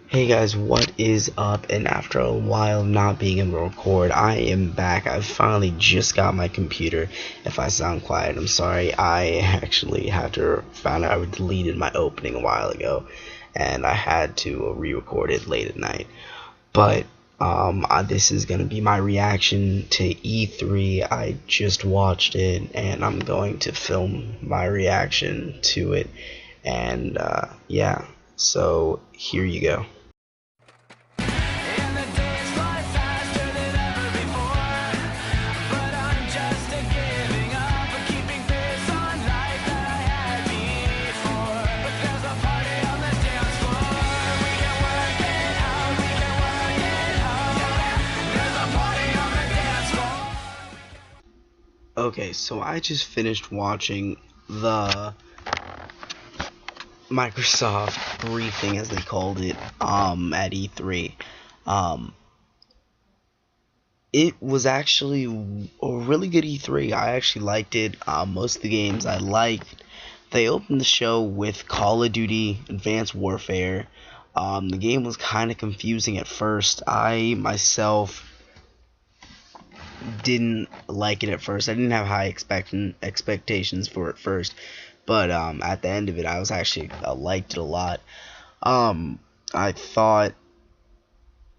Hey guys, what is up? And after a while not being able to record, I am back. I finally just got my computer. If I sound quiet, I'm sorry. I actually had to found out I deleted my opening a while ago, and I had to re-record it late at night. But this is gonna be my reaction to E3. I just watched it, and I'm going to film my reaction to it. And yeah, so here you go. And the days fly faster than ever before. But I'm just giving up, keeping pace on life that I had before. But there's a party on the dance floor. We can work it out, we can work it out. There's a party on the dance floor. Okay, so I just finished watching the Microsoft briefing, as they called it, at E3. Um, it was actually a really good E3. I actually liked it. Most of the games I liked. They opened the show with Call of Duty Advanced Warfare. The game was kind of confusing at first. I myself didn't like it at first. I didn't have high expectations for it first, but at the end of it, I was actually liked it a lot. I thought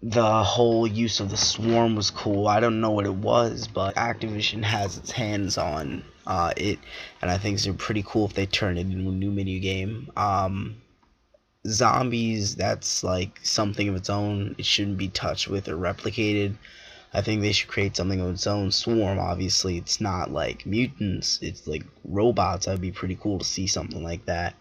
the whole use of the swarm was cool. I don't know what it was, but Activision has its hands on it, and I think it's pretty cool if they turn it into a new mini game. Zombies, that's like something of its own. It shouldn't be touched with or replicated. I think they should create something of its own. Swarm, obviously, it's not like mutants, it's like robots. That'd be pretty cool to see something like that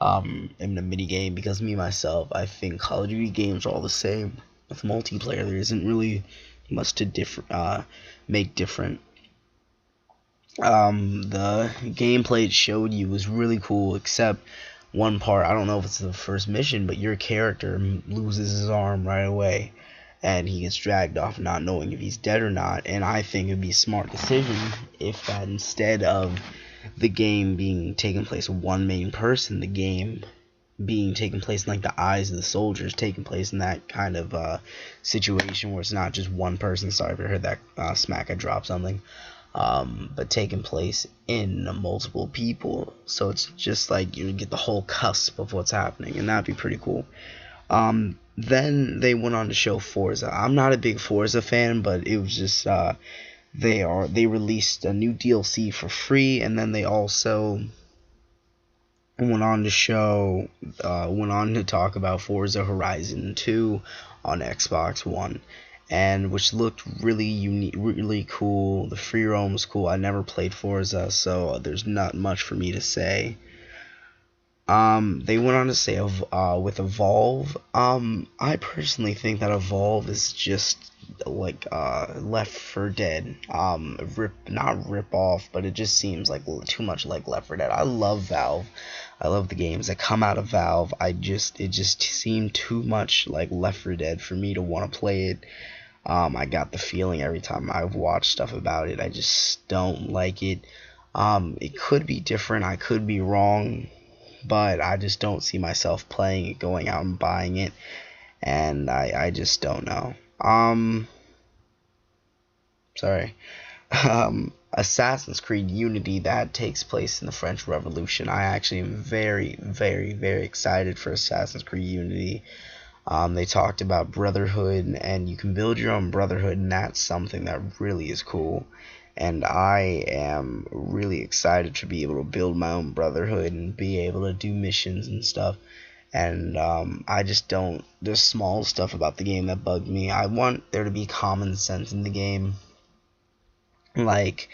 in a mini game, because me myself, I think Call of Duty games are all the same. With multiplayer, there isn't really much to make different. The gameplay it showed you was really cool, except one part. I don't know if it's the first mission, but your character loses his arm right away, and he gets dragged off not knowing if he's dead or not. And I think it'd be a smart decision if that, instead of the game being taking place with one main person, the game being taken place in like the eyes of the soldiers, taking place in that kind of situation where it's not just one person. Sorry if I heard that smack, I dropped something. But taking place in multiple people, so it's just like you get the whole cusp of what's happening, and that'd be pretty cool. Then they went on to show Forza. I'm not a big Forza fan, but it was just they released a new DLC for free, and then they also went on to talk about Forza Horizon 2 on Xbox One, and which looked really unique, really cool. The free roam was cool. I never played Forza, so there's not much for me to say. They went on to say with Evolve. I personally think that Evolve is just like Left 4 Dead. Not rip off, but it just seems like too much like Left 4 Dead. I love Valve. I love the games that come out of Valve. It just seemed too much like Left 4 Dead for me to want to play it. I got the feeling every time I've watched stuff about it. I just don't like it. It could be different. I could be wrong, but I just don't see myself playing it, going out and buying it, and I just don't know. Sorry. Assassin's Creed Unity, that takes place in the French Revolution. I actually am very, very, very excited for Assassin's Creed Unity. They talked about brotherhood, and you can build your own brotherhood, and that's something that really is cool. And I am really excited to be able to build my own brotherhood and be able to do missions and stuff. And I just don't. There's small stuff about the game that bugged me. I want there to be common sense in the game. Like,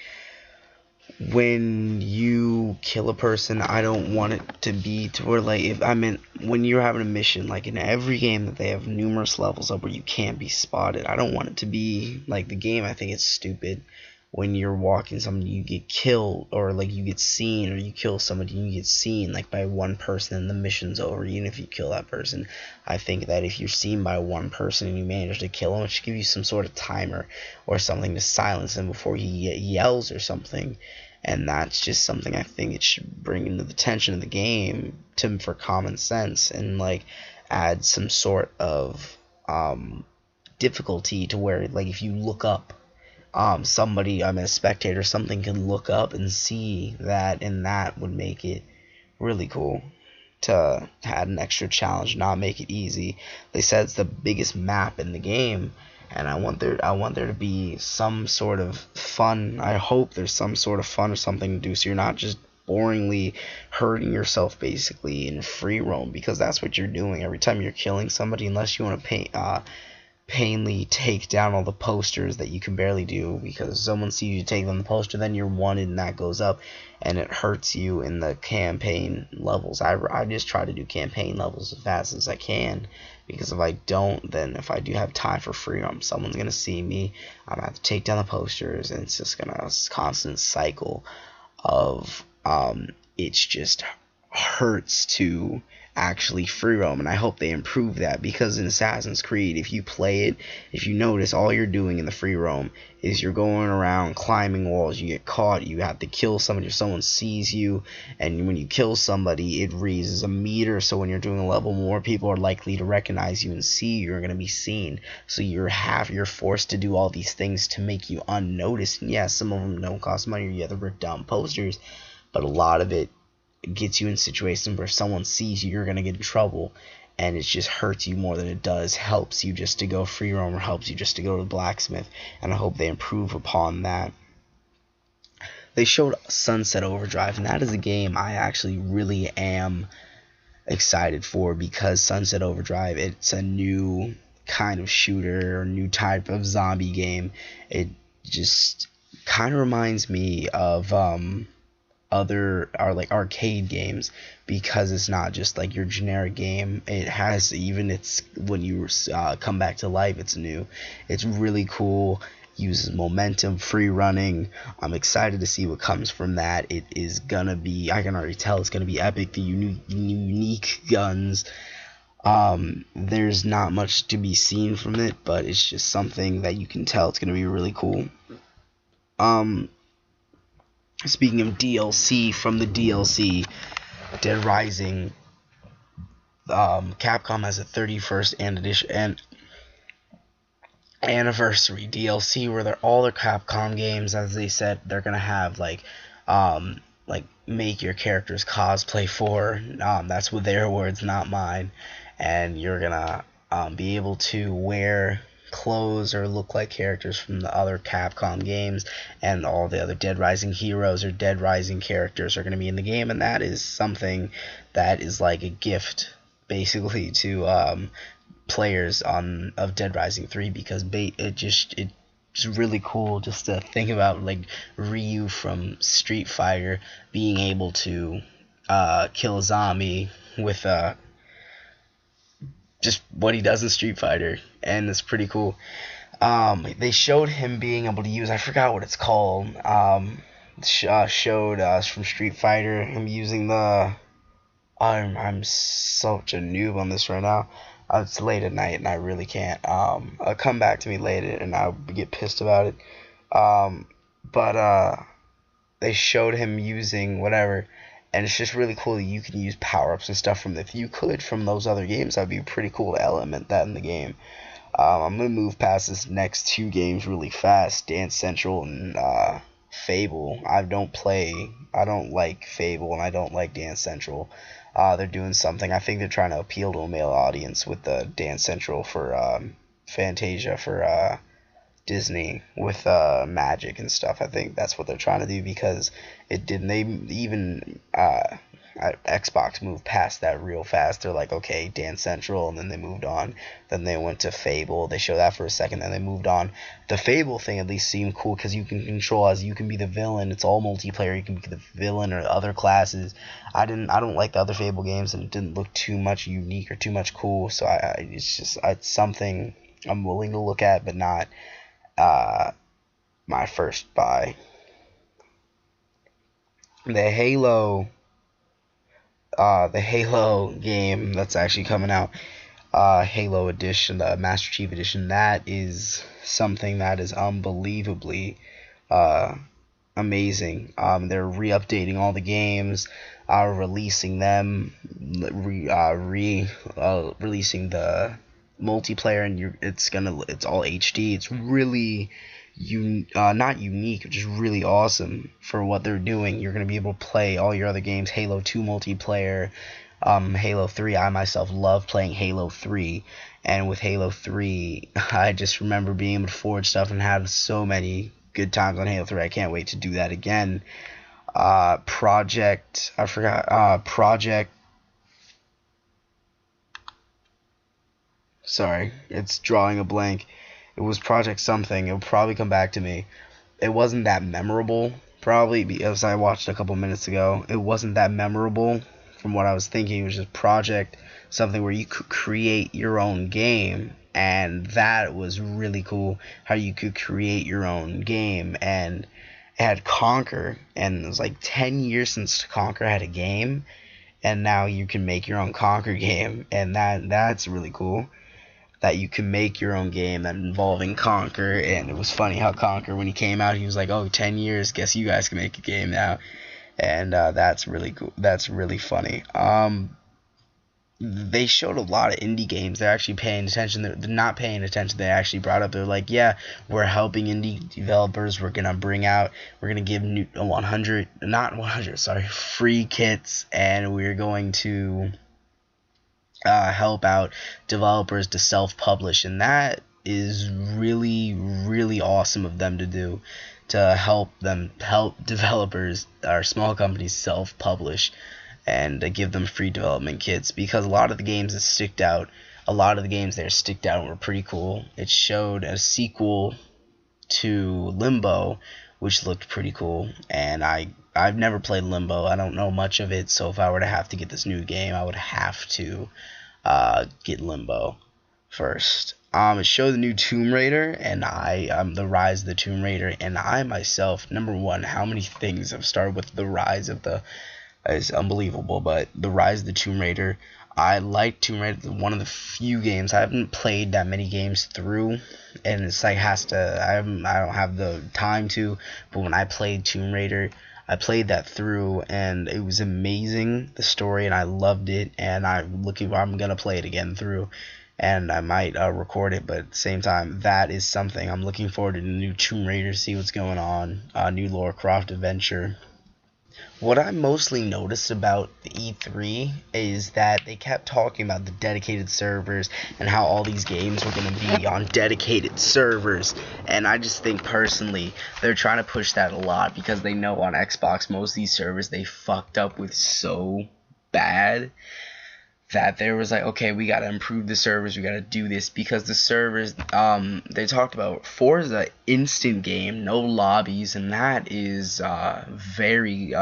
when you kill a person, I don't want it to be to where, like, if I mean, when you're having a mission, like in every game that they have numerous levels up where you can't be spotted. I don't want it to be like the game. I think it's stupid when you're walking somebody, you get killed, or like you get seen, or you kill somebody and you get seen like by one person and the mission's over, even if you kill that person. I think that if you're seen by one person and you manage to kill him, it should give you some sort of timer or something to silence him before he yells or something. And that's just something I think it should bring into the tension of the game for common sense. And like, add some sort of difficulty to where, like, if you look up, somebody, a spectator, something can look up and see that, and that would make it really cool to add an extra challenge, not make it easy. They said it's the biggest map in the game, and I want there to be some sort of fun. I hope there's some sort of fun or something to do, so you're not just boringly hurting yourself basically in free roam, because that's what you're doing every time you're killing somebody, unless you want to painfully take down all the posters that you can barely do, because someone sees you take down the poster, then you're wanted and that goes up, and it hurts you in the campaign levels. I just try to do campaign levels as fast as I can, because if I don't, then if I do have time for free roam, someone's gonna see me, I'm gonna have to take down the posters, and it's just gonna constant cycle of it's just hurts to actually free roam, and I hope they improve that, because in Assassin's Creed, if you play it, if you notice, all you're doing in the free roam is you're going around climbing walls. You get caught, you have to kill somebody, if someone sees you, and when you kill somebody, it raises a meter, so when you're doing a level, more people are likely to recognize you and see you're going to be seen, so you're forced to do all these things to make you unnoticed. And yes, some of them don't cost money, or you have to rip down posters, but a lot of it gets you in situations where someone sees you, you're going to get in trouble, and it just hurts you more than it does helps you just to go free roam, or helps you just to go to the blacksmith, and I hope they improve upon that. They showed Sunset Overdrive, and that is a game I actually really am excited for, because Sunset Overdrive, it's a new kind of shooter, or new type of zombie game. It just kind of reminds me of other are like arcade games, because it's not just like your generic game. It has, even it's when you come back to life, it's new, it's really cool, uses momentum, free running. I'm excited to see what comes from that. It is gonna be, I can already tell it's gonna be epic. The unique guns, there's not much to be seen from it, but it's just something that you can tell it's gonna be really cool. Speaking of DLC, from the DLC, Dead Rising, Capcom has a 31st and anniversary DLC where all their Capcom games, as they said, they're gonna have like make your characters cosplay for. That's what their words, not mine. And you're gonna be able to wear clothes or look like characters from the other Capcom games, and all the other Dead Rising heroes or Dead Rising characters are going to be in the game, and that is something that is like a gift basically to players of Dead Rising 3, because it's really cool just to think about, like, Ryu from Street Fighter being able to kill a zombie with just what he does in Street Fighter, and it's pretty cool. They showed him being able to use, I forgot what it's called, showed us from Street Fighter him using the, I'm such a noob on this right now. It's late at night and I really can't. Come back to me later and I'll get pissed about it. But they showed him using whatever, and it's just really cool that you can use power-ups and stuff from, if you could, from those other games. That'd be pretty cool to element that in the game. I'm gonna move past this next two games really fast, Dance Central and Fable. I don't like Fable, and I don't like Dance Central. They're doing something, I think they're trying to appeal to a male audience with the Dance Central for Fantasia for Disney with Magic and stuff. I think that's what they're trying to do, because it didn't. They even Xbox moved past that real fast. They're like, okay, Dance Central, and then they moved on. Then they went to Fable. They showed that for a second, then they moved on. The Fable thing at least seemed cool, because you can control, as you can be the villain. It's all multiplayer. You can be the villain or other classes. I don't like the other Fable games, and it didn't look too much unique or too much cool. So it's something I'm willing to look at, but not my first buy. The Halo game that's actually coming out, Halo Edition, the Master Chief Edition, that is something that is unbelievably amazing. They're re-updating all the games. releasing them, releasing the multiplayer, and it's all HD. It's really not unique, just really awesome for what they're doing. You're gonna be able to play all your other games, Halo 2 multiplayer, Halo 3. I myself love playing Halo 3, and with Halo 3, I just remember being able to forge stuff and have so many good times on Halo 3. I can't wait to do that again. Project, I forgot, sorry, it's drawing a blank. It was Project something. It'll probably come back to me. It wasn't that memorable, probably, because I watched a couple minutes ago. It wasn't that memorable from what I was thinking. It was just Project something where you could create your own game, and that was really cool, how you could create your own game. And it had Conquer, and it was like 10 years since Conquer had a game, and now you can make your own Conquer game, and that's really cool, that you can make your own game that involving Conquer. And it was funny how Conquer, when he came out, he was like, oh, 10 years, guess you guys can make a game now. And that's really cool. That's really funny. They showed a lot of indie games. They're actually paying attention. They're not paying attention. They actually brought up, they're like, yeah, we're helping indie developers. We're gonna give 100 free kits, and we're going to help out developers to self-publish. And that is really, really awesome of them to do, to help developers or small companies self-publish, and give them free development kits, because a lot of the games that sticked out were pretty cool. It showed a sequel to Limbo, which looked pretty cool, and I've never played Limbo. I don't know much of it, so if I were to have to get this new game, I would have to get Limbo first. It showed the new Tomb Raider, and the Rise of the Tomb Raider, and I myself, number one, how many things have started with the Rise of the is unbelievable, but the Rise of the Tomb Raider, I like Tomb Raider. One of the few games I haven't played that many games through, and it's like I don't have the time to, but when I played Tomb Raider, I played that through, and it was amazing, the story, and I loved it, and I'm gonna play it again through, and I might record it, but at the same time, that is something I'm looking forward to, the new Tomb Raider, see what's going on, new Lara Croft adventure. What I mostly noticed about the E3 is that they kept talking about the dedicated servers and how all these games were going to be on dedicated servers, and I just think personally they're trying to push that a lot, because they know on Xbox most of these servers they fucked up with so bad that there was like, okay, we gotta improve the servers, we gotta do this, because the servers, they talked about Forza instant game, no lobbies, and that is very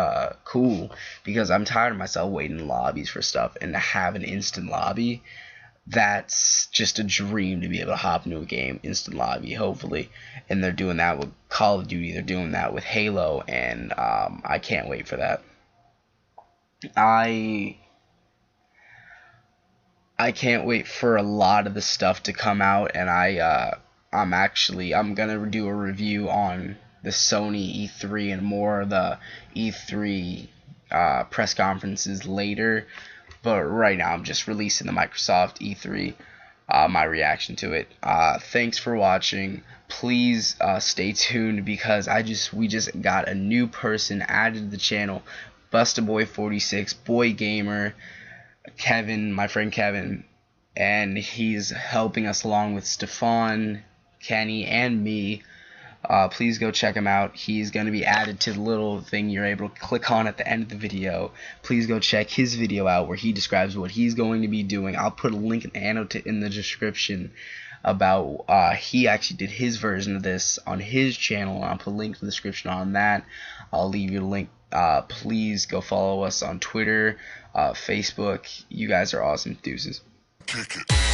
cool, because I'm tired of myself waiting in lobbies for stuff, and to have an instant lobby, that's just a dream, to be able to hop into a game, instant lobby, hopefully. And they're doing that with Call of Duty, they're doing that with Halo, and I can't wait for that. I can't wait for a lot of the stuff to come out, and I'm gonna do a review on the Sony E3 and more of the E3 press conferences later. But right now I'm just releasing the Microsoft E3, my reaction to it. Thanks for watching. Please stay tuned, because we just got a new person added to the channel, BustaBoy46, Boy Gamer. Kevin, my friend Kevin, and he's helping us along with Stefan, Kenny, and me. Please go check him out. He's going to be added to the little thing you're able to click on at the end of the video. Please go check his video out where he describes what he's going to be doing. I'll put a link in the description about he actually did his version of this on his channel, and I'll put a link in the description on that. I'll leave you a link. Please go follow us on Twitter, Facebook. You guys are awesome. Deuces. Kick it.